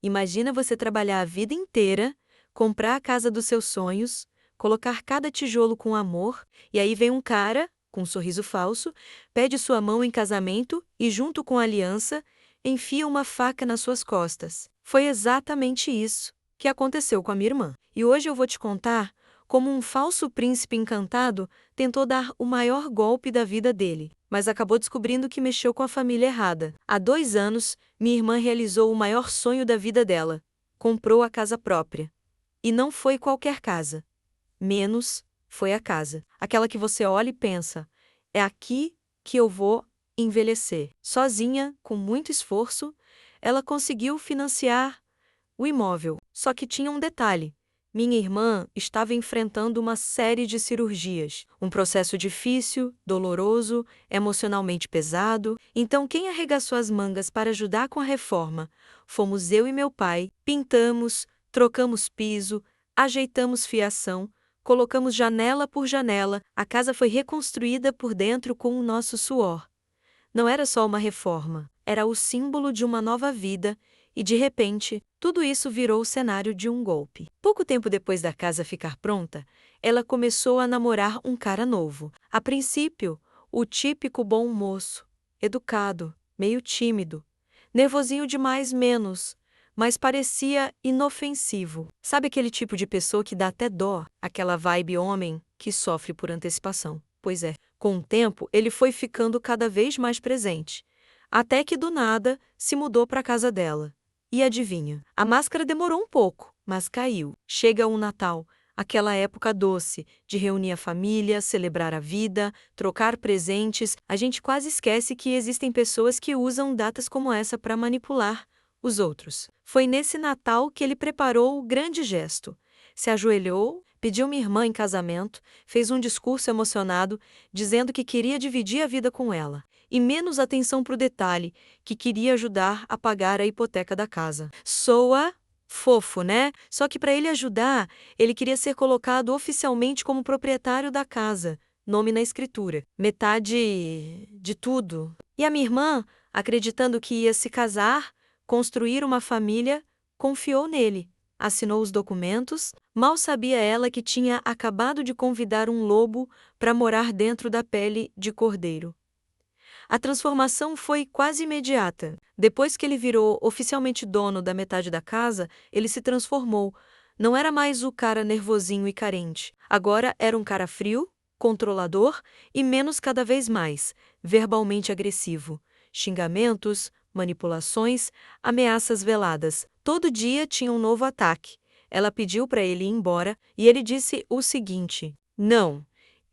Imagina você trabalhar a vida inteira, comprar a casa dos seus sonhos, colocar cada tijolo com amor, e aí vem um cara, com um sorriso falso, pede sua mão em casamento e, junto com a aliança, enfia uma faca nas suas costas. Foi exatamente isso que aconteceu com a minha irmã. E hoje eu vou te contar como um falso príncipe encantado tentou dar o maior golpe da vida dele, mas acabou descobrindo que mexeu com a família errada. Há 2 anos, minha irmã realizou o maior sonho da vida dela. Comprou a casa própria. E não foi qualquer casa. Menos foi a casa. Aquela que você olha e pensa, é aqui que eu vou envelhecer. Sozinha, com muito esforço, ela conseguiu financiar o imóvel. Só que tinha um detalhe. Minha irmã estava enfrentando uma série de cirurgias. Um processo difícil, doloroso, emocionalmente pesado. Então, quem arregaçou as mangas para ajudar com a reforma fomos eu e meu pai. Pintamos, trocamos piso, ajeitamos fiação, colocamos janela por janela. A casa foi reconstruída por dentro com o nosso suor. Não era só uma reforma, era o símbolo de uma nova vida, e de repente, tudo isso virou o cenário de um golpe. Pouco tempo depois da casa ficar pronta, ela começou a namorar um cara novo. A princípio, o típico bom moço, educado, meio tímido, nervosinho demais menos, mas parecia inofensivo. Sabe aquele tipo de pessoa que dá até dó, aquela vibe homem que sofre por antecipação? Pois é. Com o tempo, ele foi ficando cada vez mais presente, até que do nada se mudou para a casa dela. E adivinha? A máscara demorou um pouco, mas caiu. Chega o Natal, aquela época doce, de reunir a família, celebrar a vida, trocar presentes. A gente quase esquece que existem pessoas que usam datas como essa para manipular os outros. Foi nesse Natal que ele preparou o grande gesto. Se ajoelhou, pediu minha irmã em casamento, fez um discurso emocionado, dizendo que queria dividir a vida com ela. E menos atenção para o detalhe, que queria ajudar a pagar a hipoteca da casa. Soa fofo, né? Só que para ele ajudar, ele queria ser colocado oficialmente como proprietário da casa, nome na escritura, metade de tudo. E a minha irmã, acreditando que ia se casar, construir uma família, confiou nele. Assinou os documentos, mal sabia ela que tinha acabado de convidar um lobo para morar dentro da pele de cordeiro. A transformação foi quase imediata. Depois que ele virou oficialmente dono da metade da casa, ele se transformou. Não era mais o cara nervosinho e carente. Agora era um cara frio, controlador e menos cada vez mais, verbalmente agressivo. Xingamentos, manipulações, ameaças veladas. Todo dia tinha um novo ataque. Ela pediu para ele ir embora e ele disse o seguinte: não.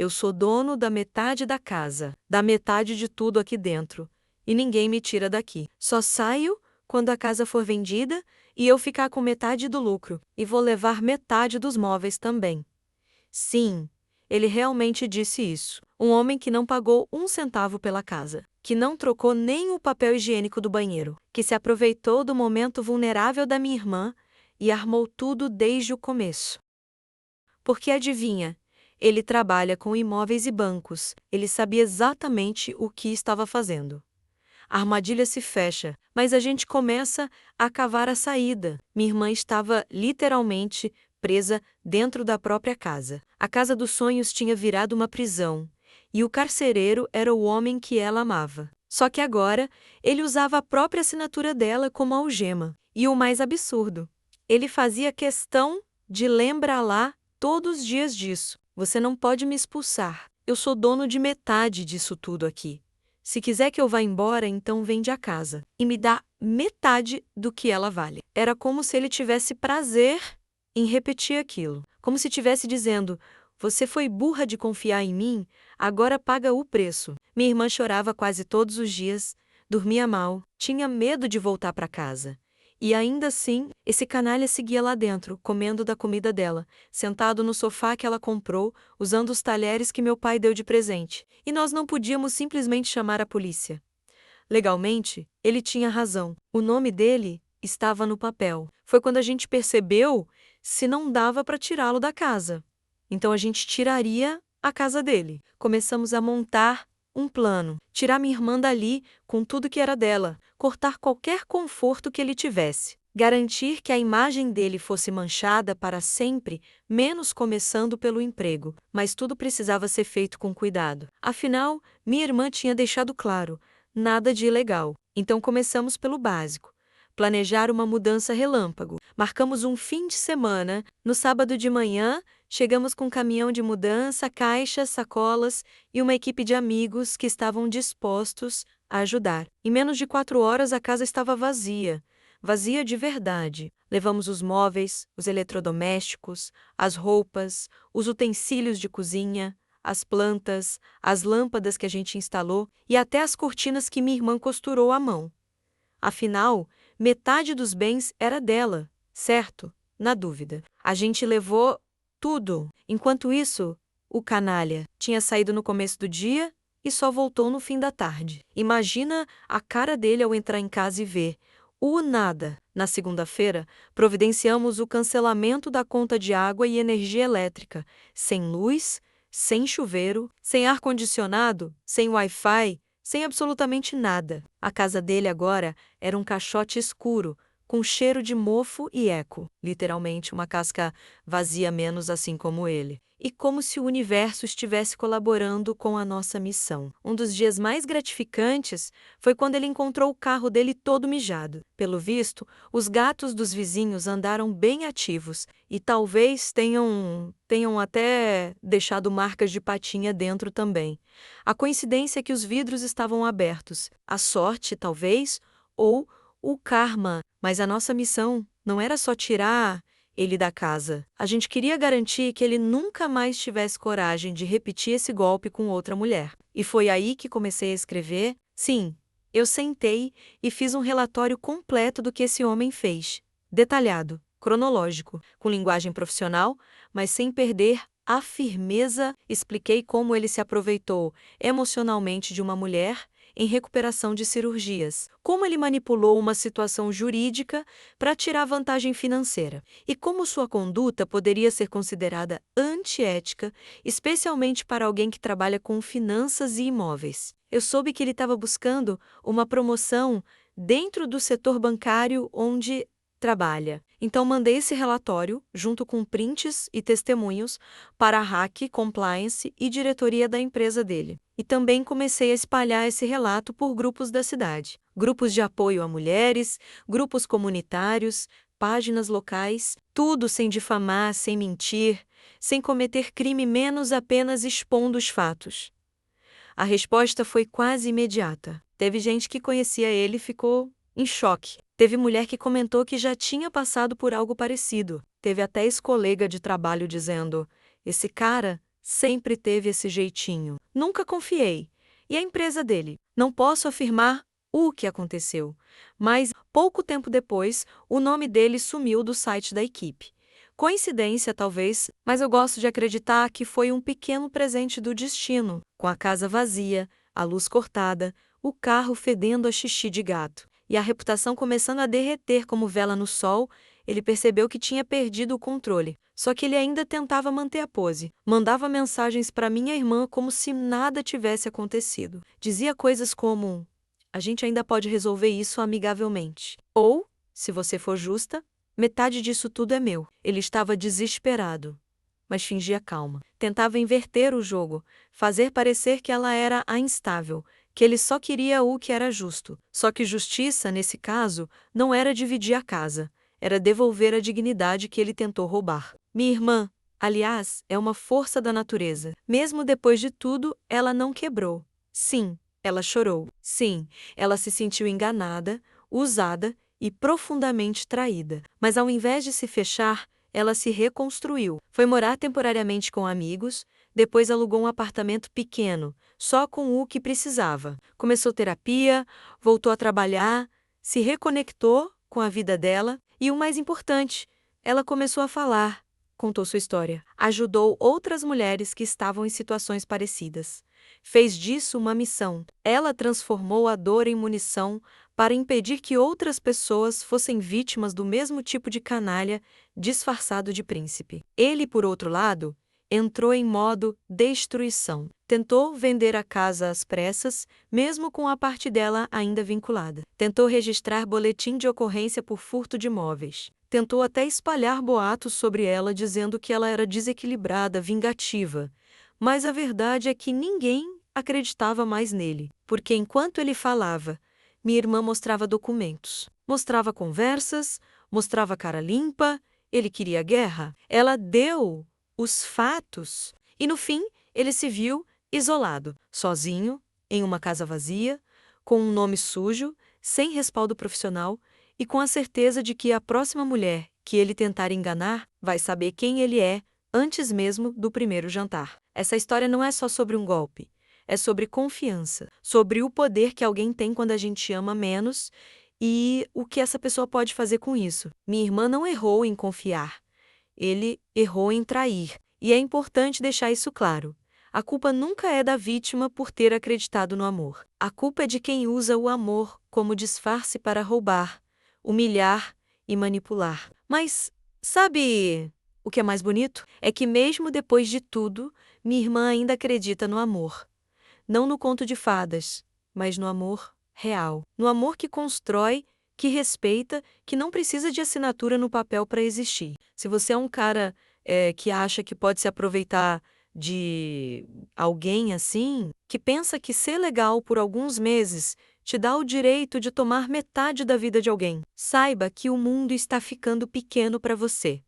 Eu sou dono da metade da casa, da metade de tudo aqui dentro, e ninguém me tira daqui. Só saio quando a casa for vendida e eu ficar com metade do lucro, e vou levar metade dos móveis também. Sim, ele realmente disse isso. Um homem que não pagou 1 centavo pela casa, que não trocou nem o papel higiênico do banheiro, que se aproveitou do momento vulnerável da minha irmã e armou tudo desde o começo. Porque adivinha? Ele trabalha com imóveis e bancos. Ele sabia exatamente o que estava fazendo. A armadilha se fecha, mas a gente começa a cavar a saída. Minha irmã estava literalmente presa dentro da própria casa. A casa dos sonhos tinha virado uma prisão, e o carcereiro era o homem que ela amava. Só que agora, ele usava a própria assinatura dela como algema. E o mais absurdo, ele fazia questão de lembrar lá todos os dias disso. Você não pode me expulsar. Eu sou dono de metade disso tudo aqui. Se quiser que eu vá embora, então vende a casa. E me dá metade do que ela vale. Era como se ele tivesse prazer em repetir aquilo. Como se estivesse dizendo: você foi burra de confiar em mim, agora paga o preço. Minha irmã chorava quase todos os dias, dormia mal, tinha medo de voltar para casa. E ainda assim, esse canalha seguia lá dentro, comendo da comida dela, sentado no sofá que ela comprou, usando os talheres que meu pai deu de presente. E nós não podíamos simplesmente chamar a polícia. Legalmente, ele tinha razão. O nome dele estava no papel. Foi quando a gente percebeu se não dava para tirá-lo da casa. Então a gente tiraria a casa dele. Começamos a montar um plano, tirar minha irmã dali com tudo que era dela, cortar qualquer conforto que ele tivesse. Garantir que a imagem dele fosse manchada para sempre, menos começando pelo emprego, mas tudo precisava ser feito com cuidado. Afinal, minha irmã tinha deixado claro, nada de ilegal. Então começamos pelo básico. Planejar uma mudança relâmpago. Marcamos um fim de semana, no sábado de manhã, chegamos com um caminhão de mudança, caixas, sacolas e uma equipe de amigos que estavam dispostos a ajudar. Em menos de 4 horas a casa estava vazia. Vazia de verdade. Levamos os móveis, os eletrodomésticos, as roupas, os utensílios de cozinha, as plantas, as lâmpadas que a gente instalou e até as cortinas que minha irmã costurou à mão. Afinal, metade dos bens era dela, certo? Na dúvida. A gente levou tudo. Enquanto isso, o canalha tinha saído no começo do dia e só voltou no fim da tarde. Imagina a cara dele ao entrar em casa e ver o nada. Na segunda-feira, providenciamos o cancelamento da conta de água e energia elétrica, sem luz, sem chuveiro, sem ar-condicionado, sem Wi-Fi, sem absolutamente nada. A casa dele agora era um caixote escuro, com cheiro de mofo e eco, literalmente uma casca vazia menos assim como ele. E como se o universo estivesse colaborando com a nossa missão. Um dos dias mais gratificantes foi quando ele encontrou o carro dele todo mijado. Pelo visto, os gatos dos vizinhos andaram bem ativos e talvez tenham até deixado marcas de patinha dentro também. A coincidência é que os vidros estavam abertos. A sorte, talvez, ou o karma. Mas a nossa missão não era só tirar ele da casa. A gente queria garantir que ele nunca mais tivesse coragem de repetir esse golpe com outra mulher. E foi aí que comecei a escrever. Sim, eu sentei e fiz um relatório completo do que esse homem fez. Detalhado, cronológico, com linguagem profissional, mas sem perder a firmeza. Expliquei como ele se aproveitou emocionalmente de uma mulher em recuperação de cirurgias, como ele manipulou uma situação jurídica para tirar vantagem financeira e como sua conduta poderia ser considerada antiética, especialmente para alguém que trabalha com finanças e imóveis. Eu soube que ele estava buscando uma promoção dentro do setor bancário onde trabalha. Então mandei esse relatório, junto com prints e testemunhos, para a RAC, Compliance e diretoria da empresa dele. E também comecei a espalhar esse relato por grupos da cidade. Grupos de apoio a mulheres, grupos comunitários, páginas locais, tudo sem difamar, sem mentir, sem cometer crime, menos apenas expondo os fatos. A resposta foi quase imediata. Teve gente que conhecia ele e ficou em choque. Teve mulher que comentou que já tinha passado por algo parecido. Teve até ex-colega de trabalho dizendo: esse cara sempre teve esse jeitinho. Nunca confiei. E a empresa dele? Não posso afirmar o que aconteceu. Mas, pouco tempo depois, o nome dele sumiu do site da equipe. Coincidência, talvez, mas eu gosto de acreditar que foi um pequeno presente do destino, com a casa vazia, a luz cortada, o carro fedendo a xixi de gato. E a reputação começando a derreter como vela no sol, ele percebeu que tinha perdido o controle. Só que ele ainda tentava manter a pose. Mandava mensagens para minha irmã como se nada tivesse acontecido. Dizia coisas como: a gente ainda pode resolver isso amigavelmente. Ou, se você for justa, metade disso tudo é meu. Ele estava desesperado, mas fingia calma. Tentava inverter o jogo, fazer parecer que ela era a instável, que ele só queria o que era justo. Só que justiça, nesse caso, não era dividir a casa, era devolver a dignidade que ele tentou roubar. Minha irmã, aliás, é uma força da natureza. Mesmo depois de tudo, ela não quebrou. Sim, ela chorou. Sim, ela se sentiu enganada, usada e profundamente traída. Mas ao invés de se fechar, ela se reconstruiu. Foi morar temporariamente com amigos, depois alugou um apartamento pequeno, só com o que precisava. Começou terapia, voltou a trabalhar, se reconectou com a vida dela e, o mais importante, ela começou a falar, contou sua história. Ajudou outras mulheres que estavam em situações parecidas. Fez disso uma missão. Ela transformou a dor em munição para impedir que outras pessoas fossem vítimas do mesmo tipo de canalha disfarçado de príncipe. Ele, por outro lado, entrou em modo destruição. Tentou vender a casa às pressas, mesmo com a parte dela ainda vinculada. Tentou registrar boletim de ocorrência por furto de móveis. Tentou até espalhar boatos sobre ela dizendo que ela era desequilibrada, vingativa. Mas a verdade é que ninguém acreditava mais nele, porque enquanto ele falava, minha irmã mostrava documentos, mostrava conversas, mostrava cara limpa, ele queria guerra. Ela deu os fatos e, no fim, ele se viu isolado, sozinho, em uma casa vazia, com um nome sujo, sem respaldo profissional e com a certeza de que a próxima mulher que ele tentar enganar vai saber quem ele é antes mesmo do primeiro jantar. Essa história não é só sobre um golpe, é sobre confiança, sobre o poder que alguém tem quando a gente ama menos e o que essa pessoa pode fazer com isso. Minha irmã não errou em confiar, ele errou em trair. E é importante deixar isso claro. A culpa nunca é da vítima por ter acreditado no amor. A culpa é de quem usa o amor como disfarce para roubar, humilhar e manipular. Mas, sabe o que é mais bonito? É que mesmo depois de tudo, minha irmã ainda acredita no amor. Não no conto de fadas, mas no amor real. No amor que constrói, que respeita, que não precisa de assinatura no papel para existir. Se você é um cara que acha que pode se aproveitar de alguém assim, que pensa que ser legal por alguns meses te dá o direito de tomar metade da vida de alguém, saiba que o mundo está ficando pequeno para você.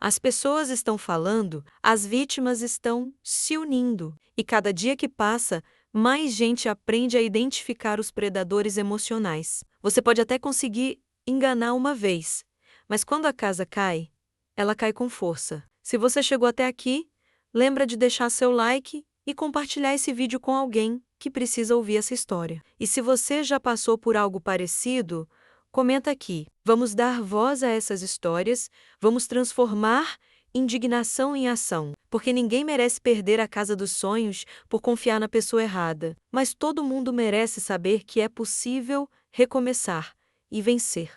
As pessoas estão falando, as vítimas estão se unindo, e cada dia que passa, mais gente aprende a identificar os predadores emocionais. Você pode até conseguir enganar uma vez, mas quando a casa cai, ela cai com força. Se você chegou até aqui, lembra de deixar seu like e compartilhar esse vídeo com alguém que precisa ouvir essa história. E se você já passou por algo parecido, comenta aqui. Vamos dar voz a essas histórias, vamos transformar indignação em ação, porque ninguém merece perder a casa dos sonhos por confiar na pessoa errada, mas todo mundo merece saber que é possível recomeçar e vencer.